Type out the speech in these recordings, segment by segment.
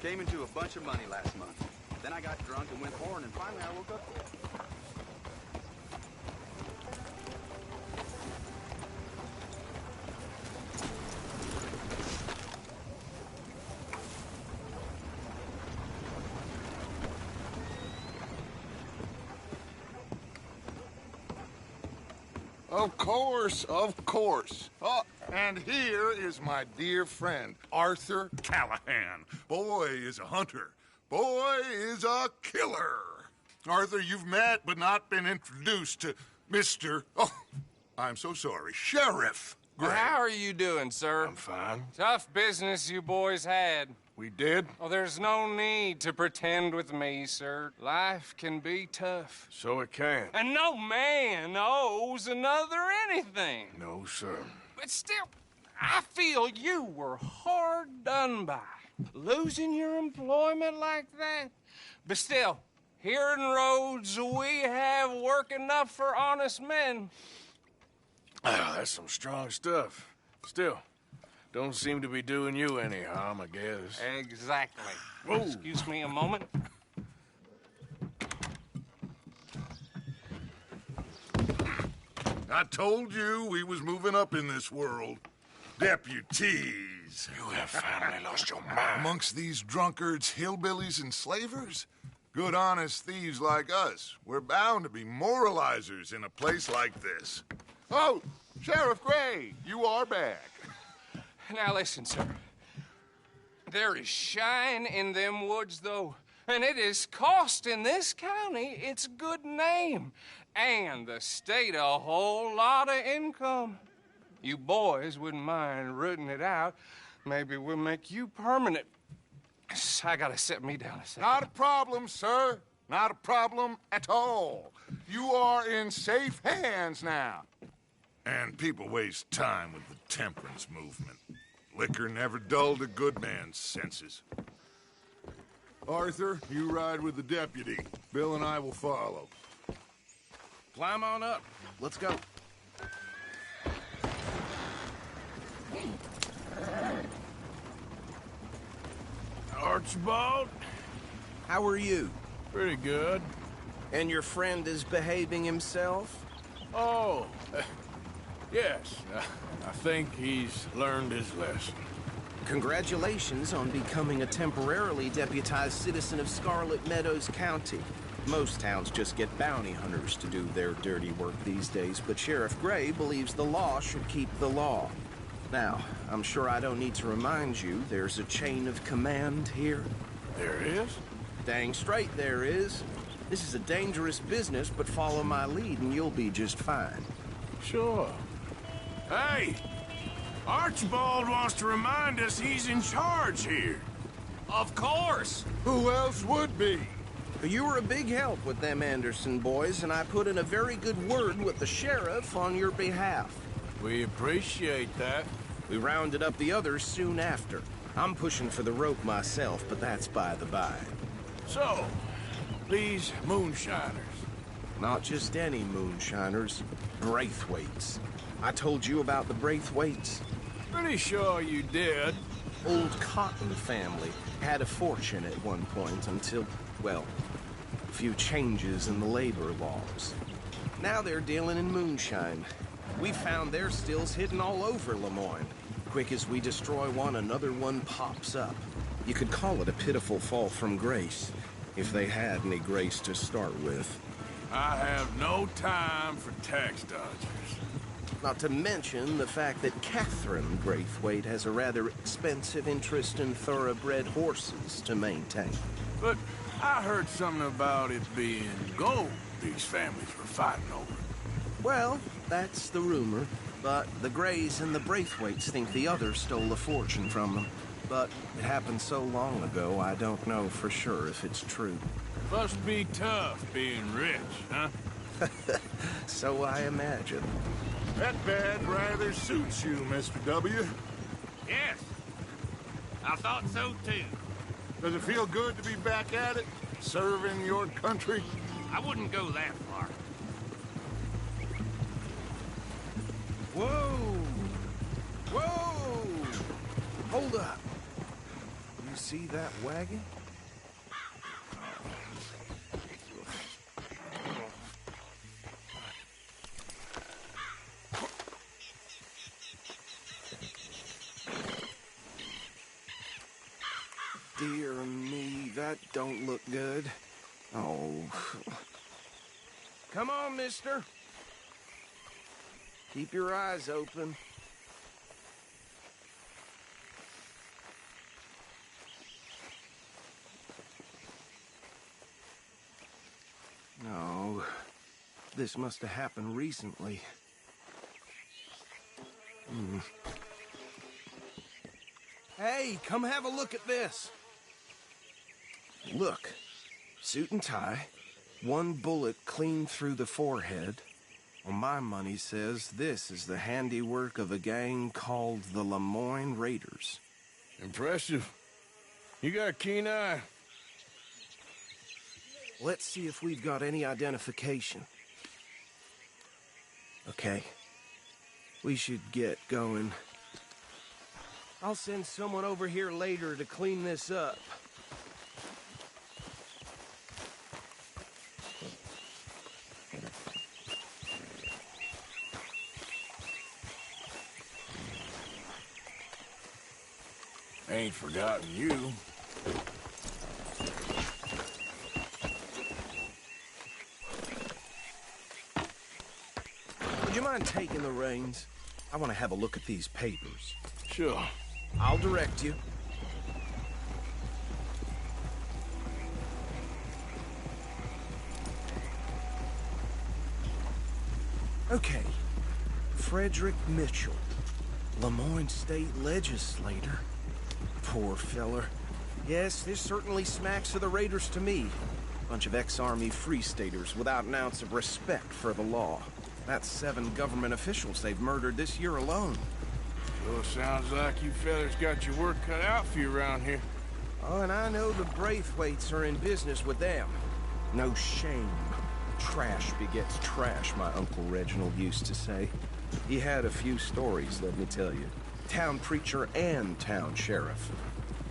Came into a bunch of money last month. Then I got drunk and went horn, and finally I woke up dead. Of course, of course. Oh, and here is my dear friend, Arthur Callahan. Boy is a hunter. Boy is a killer. Arthur, you've met but not been introduced to Mr. Oh, I'm so sorry, Sheriff Gray. How are you doing, sir? I'm fine. Tough business you boys had. We did? Oh, there's no need to pretend with me, sir. Life can be tough. So it can. And no man owes another anything. No, sir. But still, I feel you were hard done by. Losing your employment like that. But still, here in Rhodes, we have work enough for honest men. Oh, that's some strong stuff. Still, don't seem to be doing you any harm, I guess. Exactly. Whoa. Excuse me a moment. I told you we was moving up in this world. Deputies. You have finally lost your mind. Amongst these drunkards, hillbillies, and slavers? Good honest thieves like us. We're bound to be moralizers in a place like this. Oh, Sheriff Gray, you are back. Now listen, sir. There is shine in them woods, though. And it is costing this county its good name. And the state a whole lot of income. You boys wouldn't mind rooting it out. Maybe we'll make you permanent. I gotta set me down a second. Not a problem, sir. Not a problem at all. You are in safe hands now. And people waste time with the temperance movement. Liquor never dulled a good man's senses. Arthur, you ride with the deputy. Bill and I will follow. Climb on up. Let's go. Archibald? How are you? Pretty good. And your friend is behaving himself? Oh, yes. I think he's learned his lesson. Congratulations on becoming a temporarily deputized citizen of Scarlet Meadows County. Most towns just get bounty hunters to do their dirty work these days, but Sheriff Gray believes the law should keep the law. Now, I'm sure I don't need to remind you, there's a chain of command here. There is? Dang straight there is. This is a dangerous business, but follow my lead and you'll be just fine. Sure. Hey! Archibald wants to remind us he's in charge here. Of course! Who else would be? You were a big help with them Anderson boys, and I put in a very good word with the sheriff on your behalf. We appreciate that. We rounded up the others soon after. I'm pushing for the rope myself, but that's by the by. So, these moonshiners. Not just any moonshiners, Braithwaites. I told you about the Braithwaites. Pretty sure you did. Old Cotton family had a fortune at one point until, well, a few changes in the labor laws. Now they're dealing in moonshine. We found their stills hidden all over Lemoyne. Quick as we destroy one, another one pops up. You could call it a pitiful fall from grace, if they had any grace to start with. I have no time for tax dodgers. Not to mention the fact that Catherine Braithwaite has a rather expensive interest in thoroughbred horses to maintain. But I heard something about it being gold these families were fighting over. Well, that's the rumor. But the Grays and the Braithwaites think the others stole a fortune from them. But it happened so long ago, I don't know for sure if it's true. Must be tough being rich, huh? So I imagine. That bad rather suits you, Mr. W. Yes. I thought so, too. Does it feel good to be back at it? Serving your country? I wouldn't go that far. Whoa! Whoa! Hold up. You see that wagon? Dear me, that don't look good. Oh. Come on, mister. Keep your eyes open. No. This must have happened recently. Hey, come have a look at this. Look, suit and tie, one bullet clean through the forehead. Well, my money says this is the handiwork of a gang called the Lemoyne Raiders. Impressive. You got a keen eye. Let's see if we've got any identification. Okay. We should get going. I'll send someone over here later to clean this up. Ain't forgotten you. Would you mind taking the reins? I want to have a look at these papers. Sure. I'll direct you. Okay. Frederick Mitchell, Lemoyne State Legislator. Poor feller. Yes, this certainly smacks of the Raiders to me. Bunch of ex-Army Free Staters without an ounce of respect for the law. That's 7 government officials they've murdered this year alone. Sure sounds like you fellas got your work cut out for you around here. Oh, and I know the Braithwaites are in business with them. No shame. Trash begets trash, my Uncle Reginald used to say. He had a few stories, let me tell you. Town preacher and town sheriff.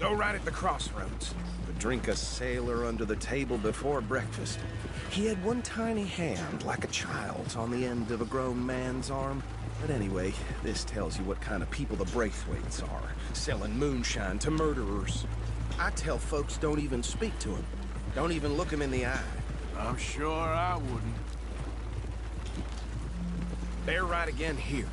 Go right at the crossroads. Would drink a sailor under the table before breakfast. He had one tiny hand, like a child's, on the end of a grown man's arm. But anyway, this tells you what kind of people the Braithwaites are. Selling moonshine to murderers. I tell folks don't even speak to him. Don't even look him in the eye. I'm sure I wouldn't. They're right again here.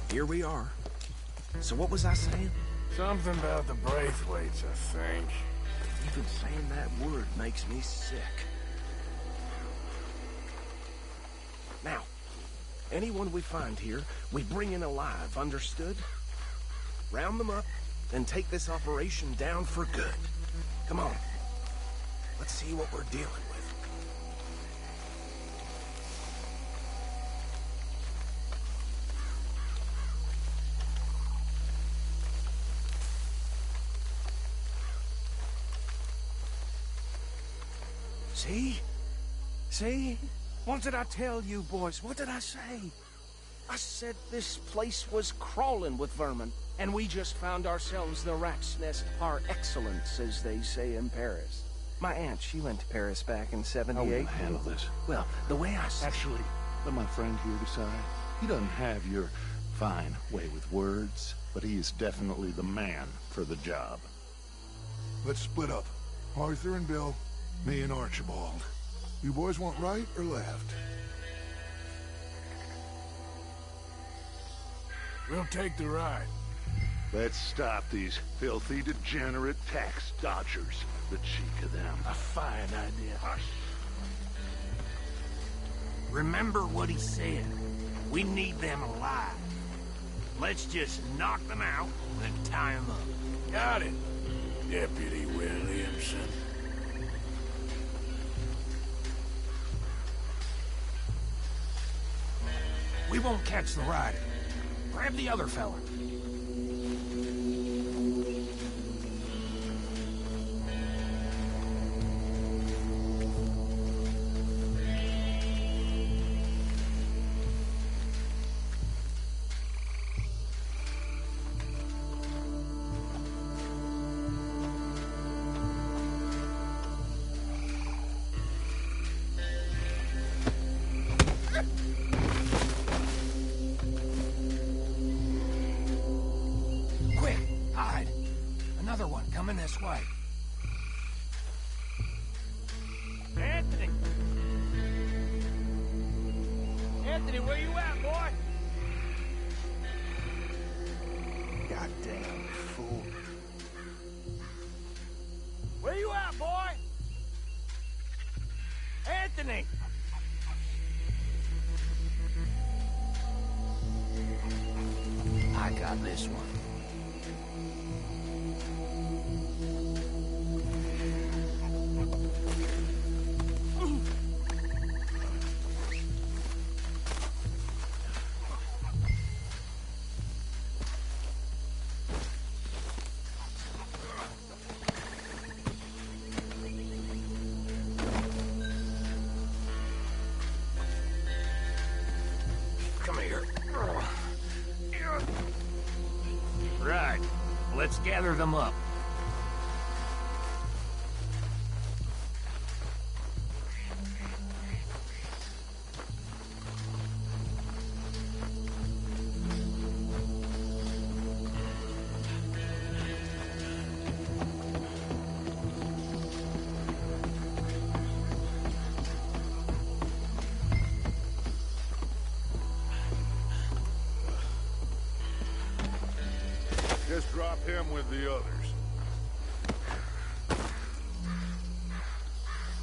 Here we are. So what was I saying? Something about the Braithwaites, I think. Even saying that word makes me sick. Now, anyone we find here, we bring in alive, understood? Round them up, then take this operation down for good. Come on. Let's see what we're dealing with. See? See? What did I tell you, boys? What did I say? I said this place was crawling with vermin, and we just found ourselves the rat's nest par excellence, as they say in Paris. My aunt, she went to Paris back in '78. How will you handle this? Well, the way I said... Actually, let my friend here decide. He doesn't have your fine way with words, but he is definitely the man for the job. Let's split up. Arthur and Bill, me and Archibald. You boys want right or left? We'll take the ride. Let's stop these filthy, degenerate tax dodgers. The cheek of them. A fine idea. Hush. Remember what he said. We need them alive. Let's just knock them out and tie them up. Got it, Deputy Williamson. We won't catch the rider. Grab the other fella. Another one coming this way. Anthony! Anthony, where you at, boy? Goddamn fool. Where you at, boy? Anthony! I got this one. Come here. Right. Let's gather them up. Just drop him with the others.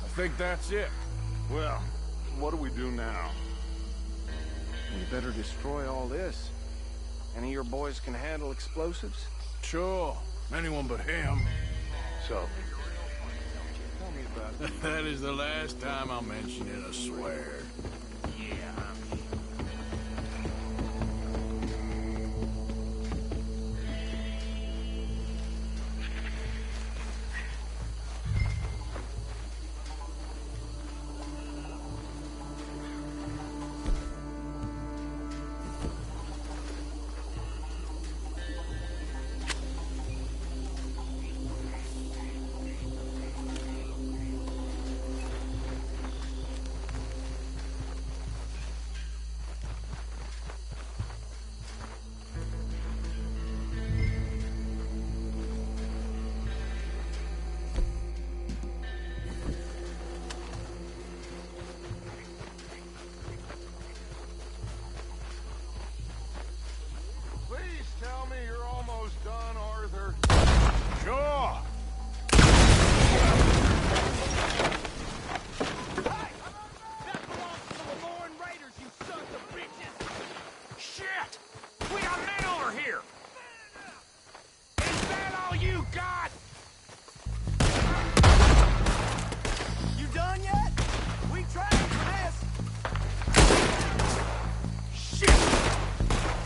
I think that's it. Well, what do we do now? You better destroy all this. Any of your boys can handle explosives? Sure. Anyone but him. So, tell me about it. That is the last time I'll mention it, I swear. Please tell me you're almost done, Arthur. Sure. That belongs to the Lauren Raiders, you sons of bitches! Shit! We got men over here! Is that all you got? You done yet? We trained for this! Shit!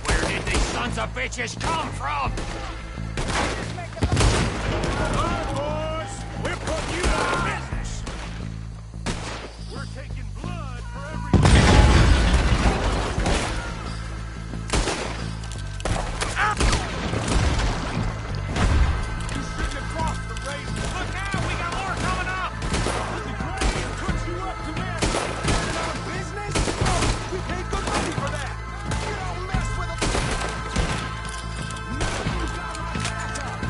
Where did these sons of bitches come from? Come on, boys! We're putting you out of business! We're taking blood for every... You shouldn't have crossed the Raiders! Look now, we got more coming up! The grave puts you up to this! In our business? We pay good money for that! You don't mess with a... No, you got my back up!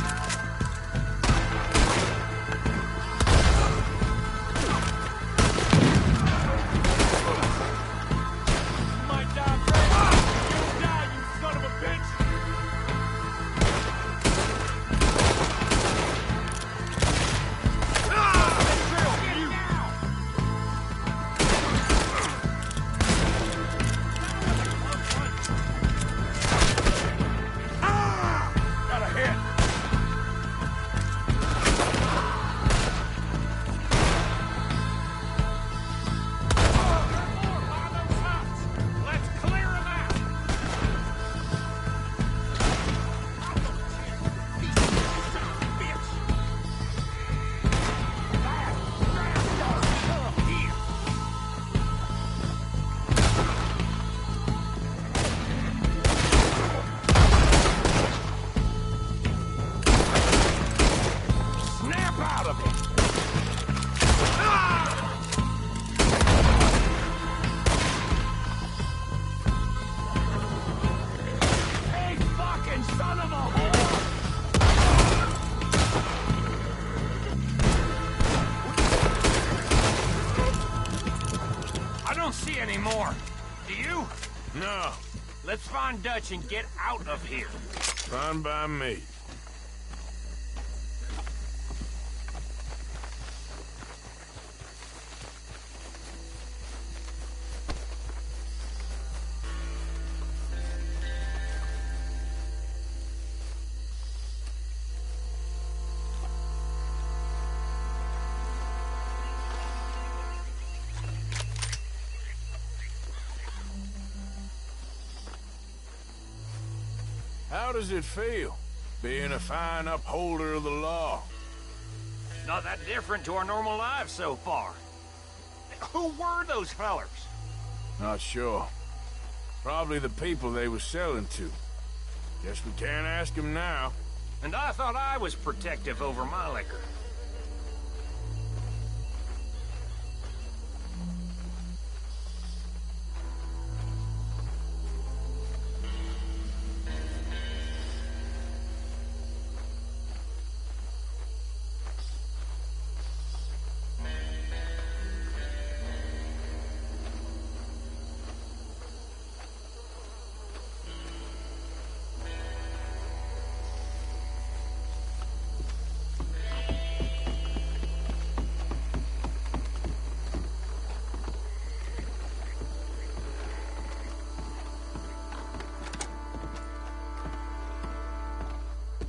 No, Let's find Dutch and get out of here. fine by me. How does it feel, being a fine upholder of the law? Not that different to our normal lives so far. Who were those fellers? Not sure. Probably the people they were selling to. Guess we can't ask them now. And I thought I was protective over my liquor.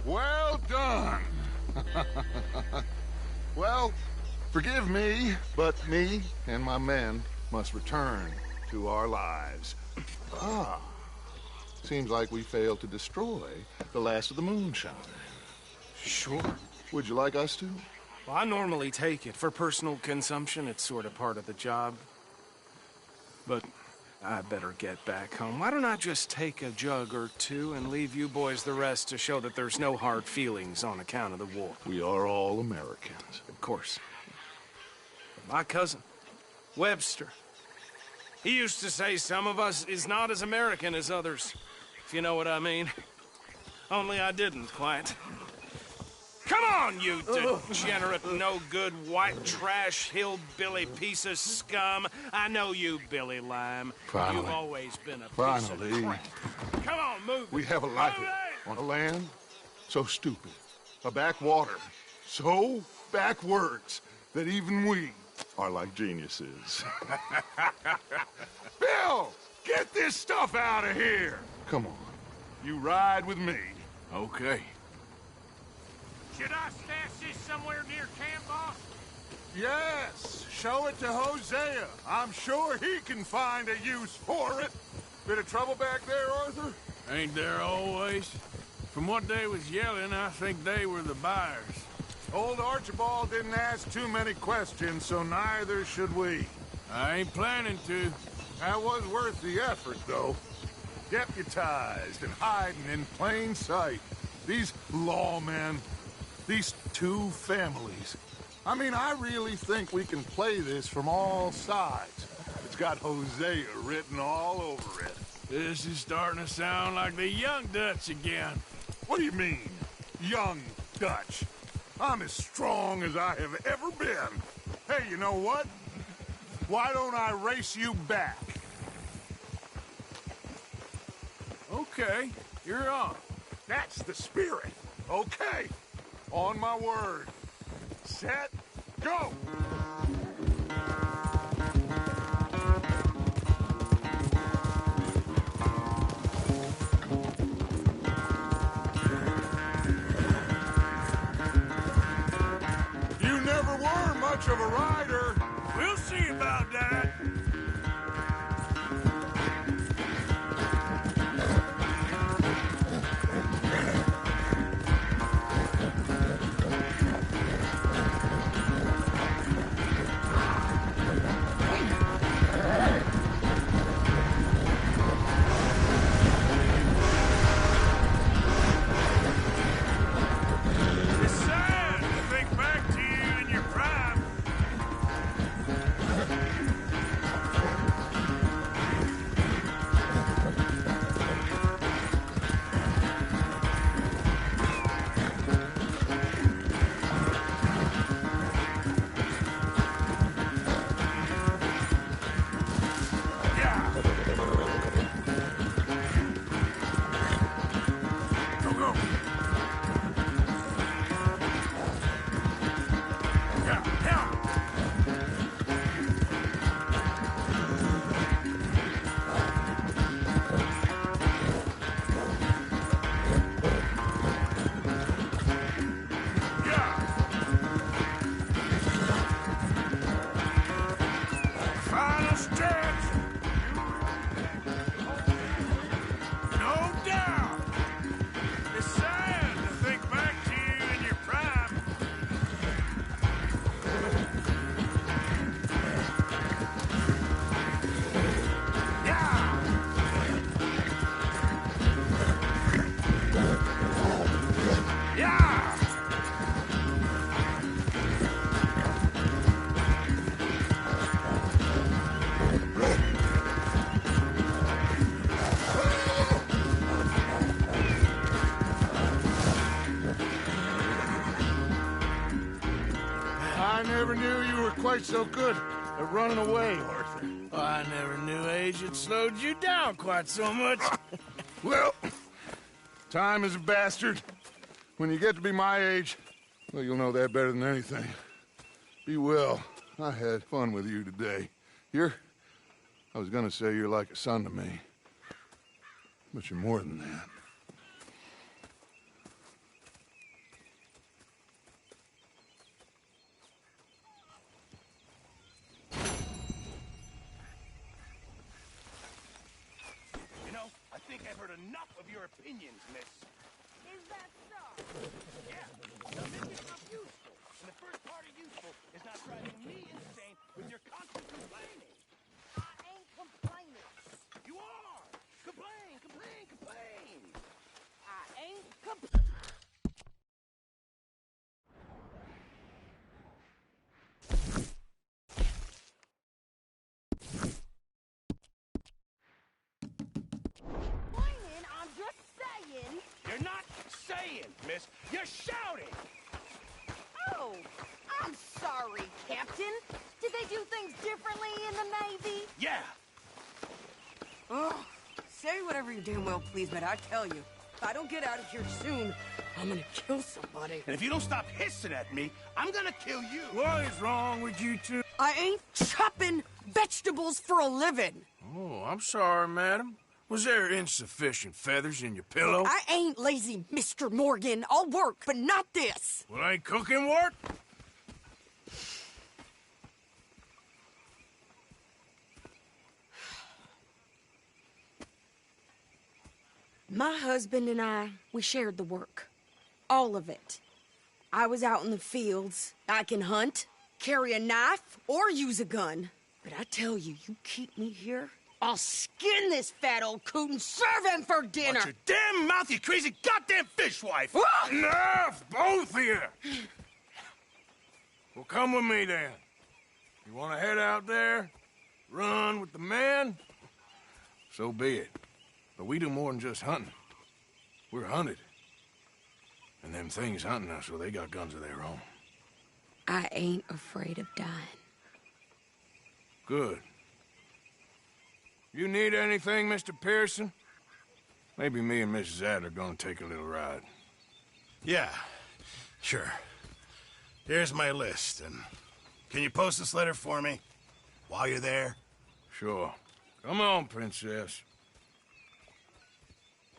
Well done. Well, forgive me, but me and my men must return to our lives. Ah, seems like we failed to destroy the last of the moonshine. Sure. Would you like us to? Well, I normally take it. For personal consumption, it's sort of part of the job. But I better get back home. Why don't I just take a jug or two and leave you boys the rest to show that there's no hard feelings on account of the war? We are all Americans. Of course. My cousin, Webster, he used to say some of us is not as American as others, if you know what I mean. Only I didn't quite. Come on, you degenerate, no-good, white trash, hillbilly piece of scum. I know you, Billy Lime. Finally. You've always been a piece Finally. of crap. Come on, move We it. have a life Move it. on a land so stupid, a backwater so backwards that even we are like geniuses. Bill, get this stuff out of here. Come on, you ride with me. Okay. Should I stash this somewhere near camp, boss? Yes, show it to Hosea. I'm sure he can find a use for it. Bit of trouble back there, Arthur? Ain't there always? From what they was yelling, I think they were the buyers. Old Archibald didn't ask too many questions, so neither should we. I ain't planning to. That was worth the effort, though. Deputized and hiding in plain sight. These lawmen, these two families. I mean, I really think we can play this from all sides. It's got Hosea written all over it. This is starting to sound like the young Dutch again. What do you mean, young Dutch? I'm as strong as I have ever been. Hey, you know what? Why don't I race you back? Okay, you're on. That's the spirit. Okay. On my word. Set, go! You never were much of a rider. We'll see about that. It's sad to think back to you in your prime. never knew you were quite so good at running away, Arthur. I never knew age had slowed you down quite so much. Well, time is a bastard. When you get to be my age, well, you'll know that better than anything. Be well. I had fun with you today. I was gonna say you're like a son to me. But you're more than that. You know, I think I've heard enough of your opinions, miss. Is that so? Yeah, now this is not useful. And the first part of useful is not driving me insane with your constant complaining. I ain't complaining. You are! Complain, complain, complain! I ain't complaining. I'm just saying. You're not saying, miss. You're shouting! Oh, I'm sorry, Captain. Did they do things differently in the Navy? Yeah! Oh, say whatever you damn well please, but I tell you, if I don't get out of here soon, I'm gonna kill somebody. And if you don't stop hissing at me, I'm gonna kill you! What is wrong with you two? I ain't chopping vegetables for a living. Oh, I'm sorry, madam. Was there insufficient feathers in your pillow? I ain't lazy, Mr. Morgan. I'll work, but not this. Well, ain't cooking work? My husband and I, we shared the work. All of it. I was out in the fields. I can hunt, carry a knife, or use a gun. But I tell you, you keep me here, I'll skin this fat old coot and serve him for dinner. Watch your damn mouth, you crazy goddamn fishwife! Enough, both of you! Well, come with me, then. You want to head out there, run with the men? So be it. But we do more than just hunting. We're hunted. And them things hunting us, well, they got guns of their own. I ain't afraid of dying. Good. You need anything, Mr. Pearson? Maybe me and Mrs. Adler gonna take a little ride. Yeah, sure. Here's my list, and can you post this letter for me while you're there? Sure. Come on, Princess.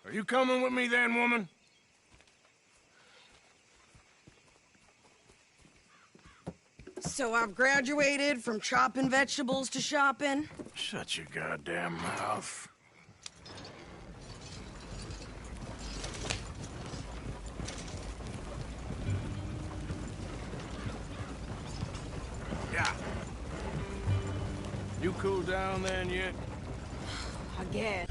Are you coming with me then, woman? So I've graduated from chopping vegetables to shopping? Shut your goddamn mouth. Yeah. You cool down then yet? I guess.